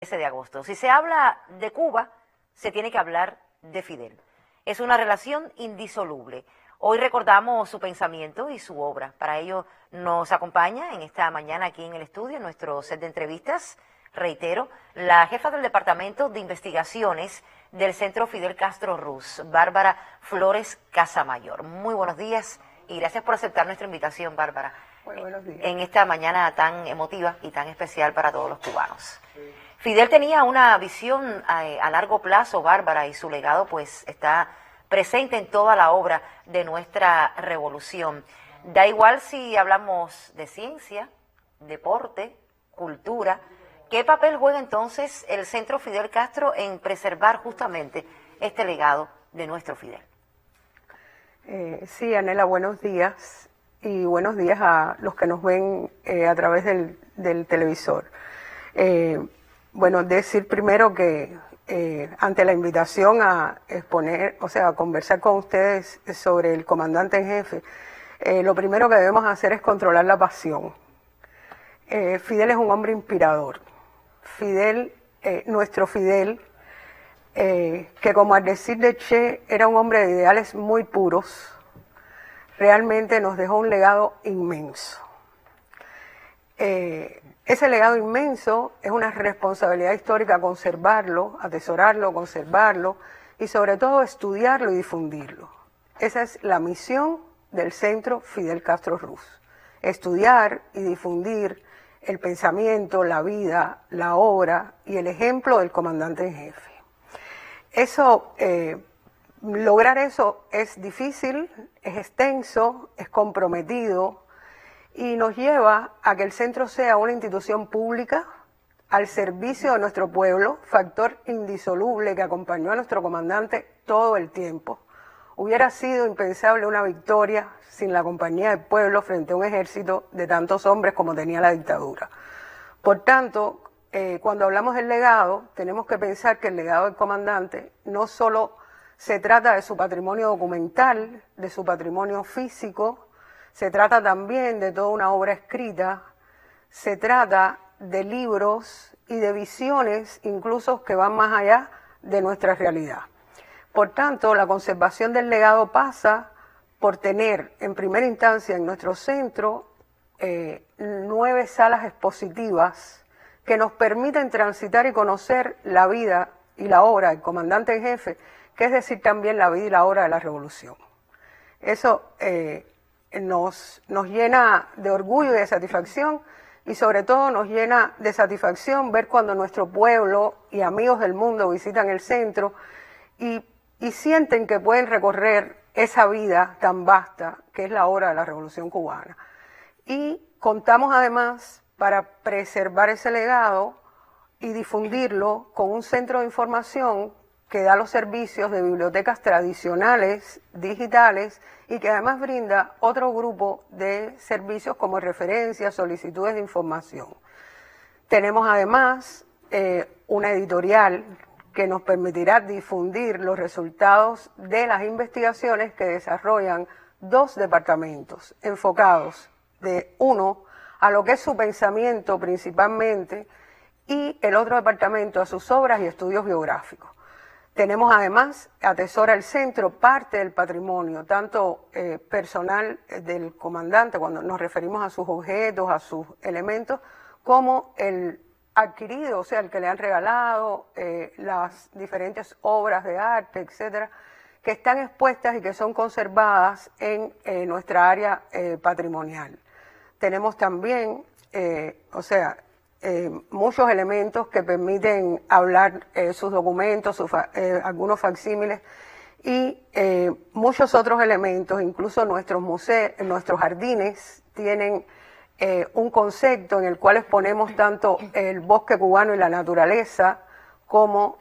de agosto. Si se habla de Cuba, se tiene que hablar de Fidel. Es una relación indisoluble. Hoy recordamos su pensamiento y su obra. Para ello nos acompaña en esta mañana aquí en el estudio, en nuestro set de entrevistas, reitero, la jefa del Departamento de Investigaciones del Centro Fidel Castro Ruz, Bárbara Flores Casamayor. Muy buenos días y gracias por aceptar nuestra invitación, Bárbara. Muy buenos días. En esta mañana tan emotiva y tan especial para todos los cubanos. Fidel tenía una visión a largo plazo, Bárbara, y su legado pues está presente en toda la obra de nuestra revolución. Da igual si hablamos de ciencia, deporte, cultura. ¿Qué papel juega entonces el Centro Fidel Castro en preservar justamente este legado de nuestro Fidel? Sí, Anela, buenos días y buenos días a los que nos ven a través del televisor. Bueno, decir primero que ante la invitación a exponer, o sea, a conversar con ustedes sobre el comandante en jefe, lo primero que debemos hacer es controlar la pasión. Fidel es un hombre inspirador. Fidel, nuestro Fidel, que como al decir de Che, era un hombre de ideales muy puros, realmente nos dejó un legado inmenso. Ese legado inmenso es una responsabilidad histórica conservarlo, atesorarlo, conservarlo y sobre todo estudiarlo y difundirlo. Esa es la misión del Centro Fidel Castro Ruz, estudiar y difundir el pensamiento, la vida, la obra y el ejemplo del comandante en jefe. Lograr eso es difícil, es extenso, es comprometido y nos lleva a que el centro sea una institución pública al servicio de nuestro pueblo, factor indisoluble que acompañó a nuestro comandante todo el tiempo. Hubiera sido impensable una victoria sin la compañía del pueblo frente a un ejército de tantos hombres como tenía la dictadura. Por tanto, cuando hablamos del legado, tenemos que pensar que el legado del comandante no solo se trata de su patrimonio documental, de su patrimonio físico, se trata también de toda una obra escrita, se trata de libros y de visiones incluso que van más allá de nuestra realidad. Por tanto, la conservación del legado pasa por tener en primera instancia en nuestro centro 9 salas expositivas que nos permiten transitar y conocer la vida y la obra del comandante en jefe, que es decir también la vida y la obra de la revolución. Eso nos llena de orgullo y de satisfacción y sobre todo nos llena de satisfacción ver cuando nuestro pueblo y amigos del mundo visitan el centro y sienten que pueden recorrer esa vida tan vasta que es la obra de la Revolución Cubana. Y contamos además, para preservar ese legado y difundirlo, con un centro de información que da los servicios de bibliotecas tradicionales, digitales, y que además brinda otro grupo de servicios como referencias, solicitudes de información. Tenemos además una editorial que nos permitirá difundir los resultados de las investigaciones que desarrollan 2 departamentos enfocados de uno a lo que es su pensamiento principalmente y el otro departamento a sus obras y estudios biográficos. Tenemos además, atesora el centro, parte del patrimonio, tanto personal del comandante, cuando nos referimos a sus objetos, a sus elementos, como el adquirido, o sea, el que le han regalado, las diferentes obras de arte, etcétera, que están expuestas y que son conservadas en nuestra área patrimonial. Tenemos también, muchos elementos que permiten hablar sus documentos, algunos facsímiles y muchos otros elementos, incluso nuestros museos, nuestros jardines tienen un concepto en el cual exponemos tanto el bosque cubano y la naturaleza como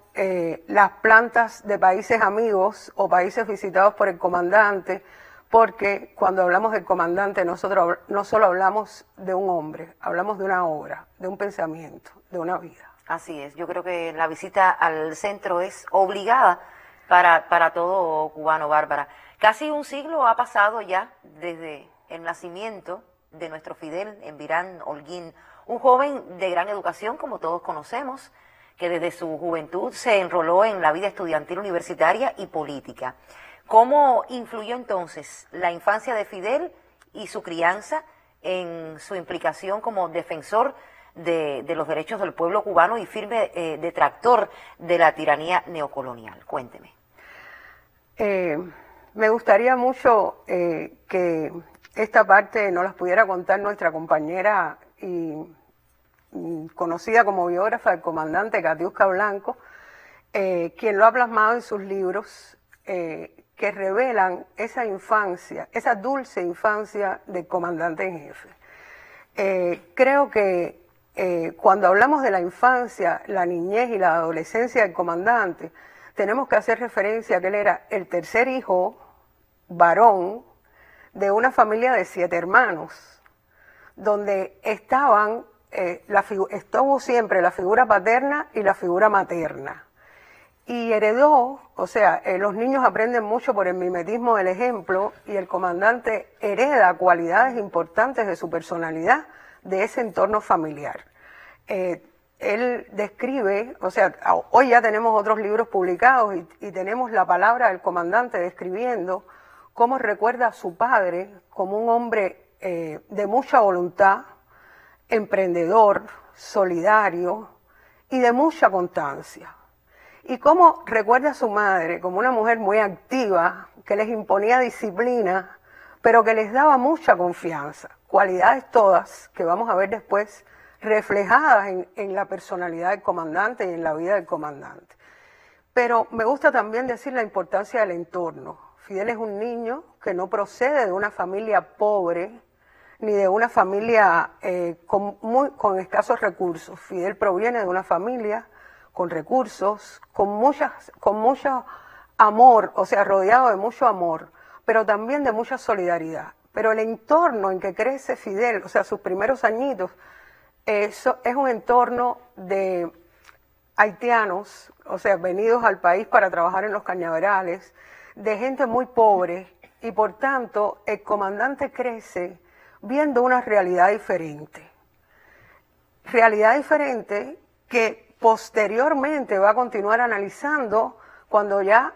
las plantas de países amigos o países visitados por el comandante, porque cuando hablamos del comandante nosotros no solo hablamos de un hombre, hablamos de una obra, de un pensamiento, de una vida. Así es, yo creo que la visita al centro es obligada para todo cubano, Bárbara. Casi un siglo ha pasado ya desde el nacimiento de nuestro Fidel Envirán Holguín, un joven de gran educación, como todos conocemos, que desde su juventud se enroló en la vida estudiantil universitaria y política. ¿Cómo influyó entonces la infancia de Fidel y su crianza en su implicación como defensor de los derechos del pueblo cubano y firme detractor de la tiranía neocolonial? Cuénteme. Me gustaría mucho que esta parte nos las pudiera contar nuestra compañera y conocida como biógrafa del comandante Katiuska Blanco, quien lo ha plasmado en sus libros, que revelan esa infancia, esa dulce infancia del comandante en jefe. Creo que cuando hablamos de la infancia, la niñez y la adolescencia del comandante, tenemos que hacer referencia a que él era el tercer hijo varón de una familia de 7 hermanos, donde estuvo siempre la figura paterna y la figura materna. Y heredó, o sea, los niños aprenden mucho por el mimetismo del ejemplo, y el comandante hereda cualidades importantes de su personalidad de ese entorno familiar. Él describe, o sea, hoy ya tenemos otros libros publicados y tenemos la palabra del comandante describiendo cómo recuerda a su padre como un hombre de mucha voluntad, emprendedor, solidario y de mucha constancia. Y cómo recuerda a su madre como una mujer muy activa, que les imponía disciplina, pero que les daba mucha confianza. Cualidades todas que vamos a ver después reflejadas en la personalidad del comandante y en la vida del comandante. Pero me gusta también decir la importancia del entorno. Fidel es un niño que no procede de una familia pobre, ni de una familia con escasos recursos. Fidel proviene de una familia con recursos, con mucho amor, o sea, rodeado de mucho amor, pero también de mucha solidaridad. Pero el entorno en que crece Fidel, o sea, sus primeros añitos, es un entorno de haitianos, o sea, venidos al país para trabajar en los cañaverales, de gente muy pobre, y por tanto el comandante crece viendo una realidad diferente. Realidad diferente que posteriormente va a continuar analizando cuando ya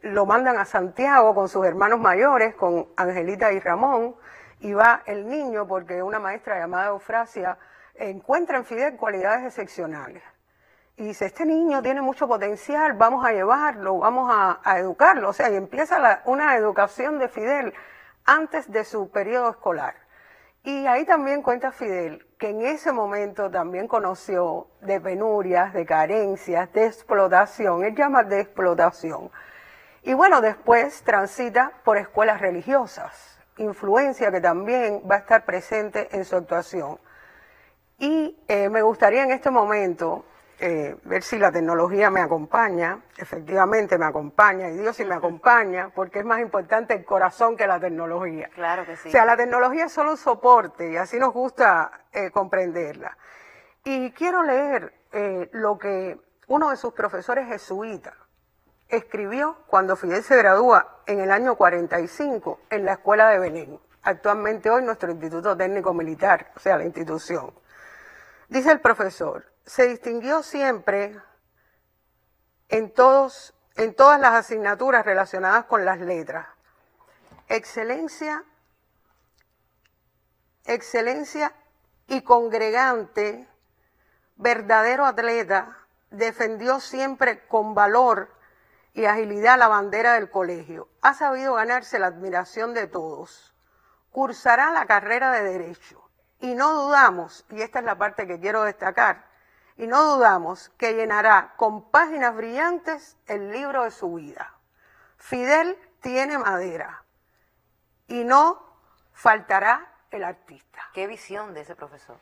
lo mandan a Santiago con sus hermanos mayores, con Angelita y Ramón, y va el niño porque una maestra llamada Eufrasia encuentra en Fidel cualidades excepcionales. Y dice, este niño tiene mucho potencial, vamos a llevarlo, vamos a educarlo. O sea, y empieza una educación de Fidel antes de su periodo escolar. Y ahí también cuenta Fidel que en ese momento también conoció de penurias, de carencias, de explotación. Él llama de explotación. Y bueno, después transita por escuelas religiosas, influencia que también va a estar presente en su actuación. Y me gustaría en este momento ver si la tecnología me acompaña. Efectivamente me acompaña, y Dios sí me acompaña, porque es más importante el corazón que la tecnología. Claro que sí. O sea, la tecnología es solo un soporte y así nos gusta comprenderla. Y quiero leer lo que uno de sus profesores jesuitas escribió cuando Fidel se gradúa en el año 45 en la Escuela de Belén, actualmente hoy nuestro Instituto Técnico Militar, o sea, la institución. Dice el profesor, se distinguió siempre en todas las asignaturas relacionadas con las letras. Excelencia y congregante, verdadero atleta, defendió siempre con valor y agilidad la bandera del colegio. Ha sabido ganarse la admiración de todos. Cursará la carrera de Derecho. Y no dudamos, y esta es la parte que quiero destacar, y no dudamos que llenará con páginas brillantes el libro de su vida. Fidel tiene madera y no faltará el artista. Qué visión de ese profesor.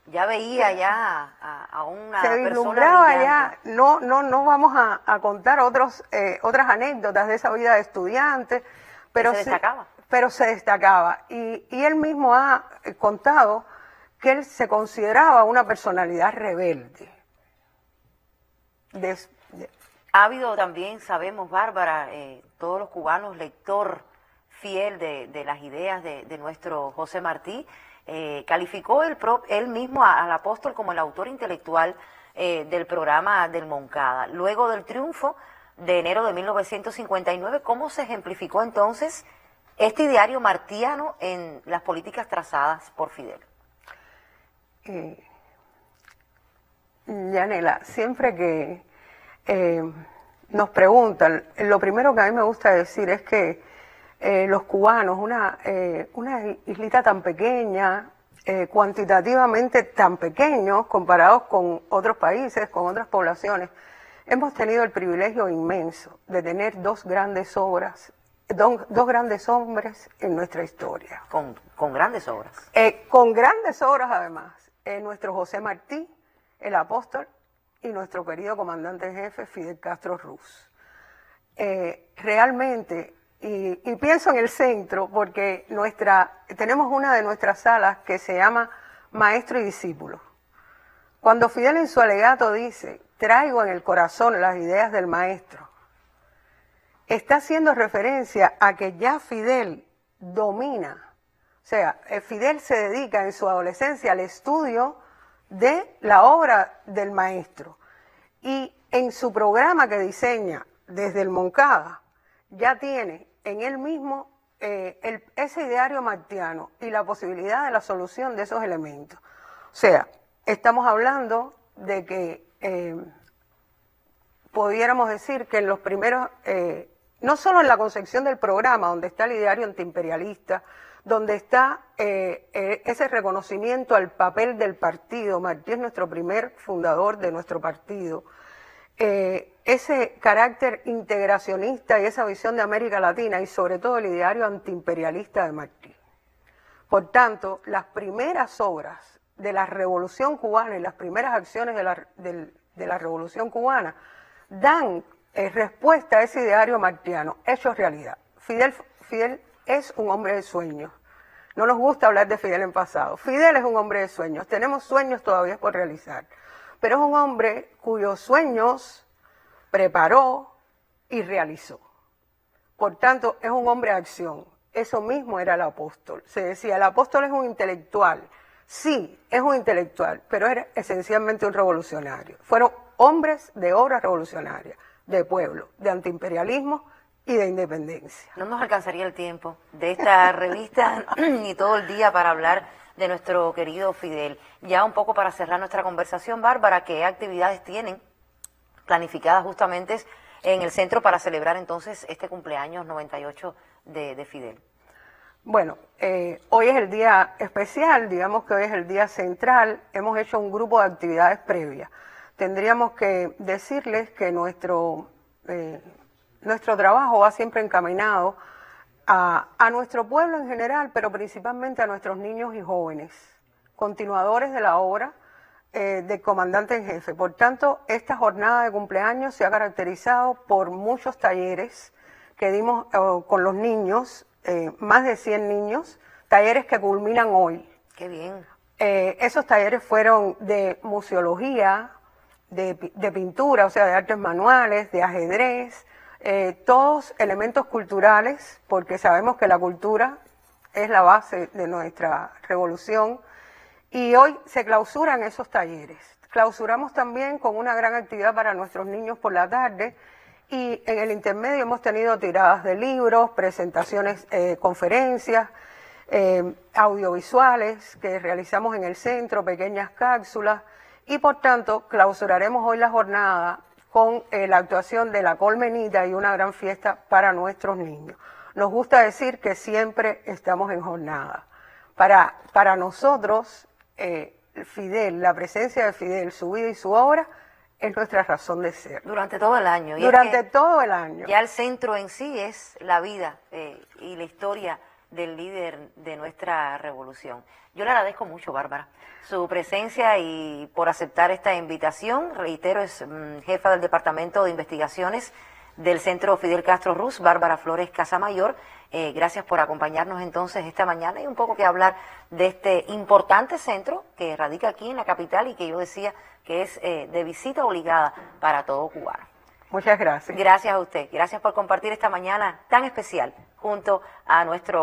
Ya veía ya a una se persona vislumbraba brillante. ya, no vamos a contar otras anécdotas de esa vida de estudiante, pero se destacaba. Pero se destacaba. Y él mismo ha contado que él se consideraba una personalidad rebelde. Ha habido también, sabemos, Bárbara, todos los cubanos, lector fiel de las ideas de nuestro José Martí, calificó él mismo al apóstol como el autor intelectual del programa del Moncada. Luego del triunfo de enero de 1959, ¿cómo se ejemplificó entonces este ideario martiano en las políticas trazadas por Fidel? Yanela, siempre que nos preguntan, lo primero que a mí me gusta decir es que los cubanos, una islita tan pequeña, cuantitativamente tan pequeños comparados con otros países, con otras poblaciones, hemos tenido el privilegio inmenso de tener dos grandes obras, dos grandes hombres en nuestra historia. Con grandes obras. Con grandes obras además. Nuestro José Martí, el apóstol, y nuestro querido comandante en jefe Fidel Castro Ruz. Realmente, y pienso en el centro porque tenemos una de nuestras salas que se llama Maestro y Discípulo. Cuando Fidel en su alegato dice, traigo en el corazón las ideas del maestro, está haciendo referencia a que ya Fidel domina, o sea, Fidel se dedica en su adolescencia al estudio de la obra del maestro y en su programa que diseña desde el Moncada ya tiene en él mismo ese ideario martiano y la posibilidad de la solución de esos elementos. O sea, estamos hablando de que pudiéramos decir que en los primeros, no solo en la concepción del programa, donde está el ideario antiimperialista, donde está ese reconocimiento al papel del partido, Martí es nuestro primer fundador de nuestro partido, ese carácter integracionista y esa visión de América Latina y sobre todo el ideario antiimperialista de Martí. Por tanto, las primeras obras de la Revolución Cubana y las primeras acciones de la Revolución Cubana dan respuesta a ese ideario martiano, hecho realidad. Fidel es un hombre de sueños. No nos gusta hablar de Fidel en pasado. Fidel es un hombre de sueños. Tenemos sueños todavía por realizar. Pero es un hombre cuyos sueños preparó y realizó. Por tanto, es un hombre de acción. Eso mismo era el apóstol. Se decía, el apóstol es un intelectual. Sí, es un intelectual, pero era esencialmente un revolucionario. Fueron hombres de obras revolucionarias, de pueblo, de antiimperialismo y de independencia. No nos alcanzaría el tiempo de esta revista ni todo el día para hablar de nuestro querido Fidel. Ya un poco para cerrar nuestra conversación, Bárbara, ¿qué actividades tienen planificadas justamente en el centro para celebrar entonces este cumpleaños 98 de Fidel? Bueno, hoy es el día especial, digamos que hoy es el día central, hemos hecho un grupo de actividades previas. Tendríamos que decirles que nuestro trabajo va siempre encaminado a nuestro pueblo en general, pero principalmente a nuestros niños y jóvenes, continuadores de la obra del comandante en jefe. Por tanto, esta jornada de cumpleaños se ha caracterizado por muchos talleres que dimos con los niños, más de 100 niños, talleres que culminan hoy. ¡Qué bien! Esos talleres fueron de museología, de pintura, o sea, de artes manuales, de ajedrez, todos elementos culturales, porque sabemos que la cultura es la base de nuestra revolución, y hoy se clausuran esos talleres. Clausuramos también con una gran actividad para nuestros niños por la tarde, y en el intermedio hemos tenido tiradas de libros, presentaciones, conferencias, audiovisuales que realizamos en el centro, pequeñas cápsulas, y por tanto clausuraremos hoy la jornada con la actuación de la Colmenita y una gran fiesta para nuestros niños. Nos gusta decir que siempre estamos en jornada. Para nosotros, Fidel, la presencia de Fidel, su vida y su obra, es nuestra razón de ser. Durante todo el año. Durante todo el año. Ya el centro en sí es la vida y la historia del líder de nuestra revolución. Yo le agradezco mucho, Bárbara, su presencia y por aceptar esta invitación. Reitero, es jefa del Departamento de Investigaciones del Centro Fidel Castro Ruz, Bárbara Flores Casamayor. Gracias por acompañarnos entonces esta mañana y un poco que hablar de este importante centro que radica aquí en la capital y que yo decía que es de visita obligada para todo cubano. Muchas gracias. Gracias a usted. Gracias por compartir esta mañana tan especial junto a nuestro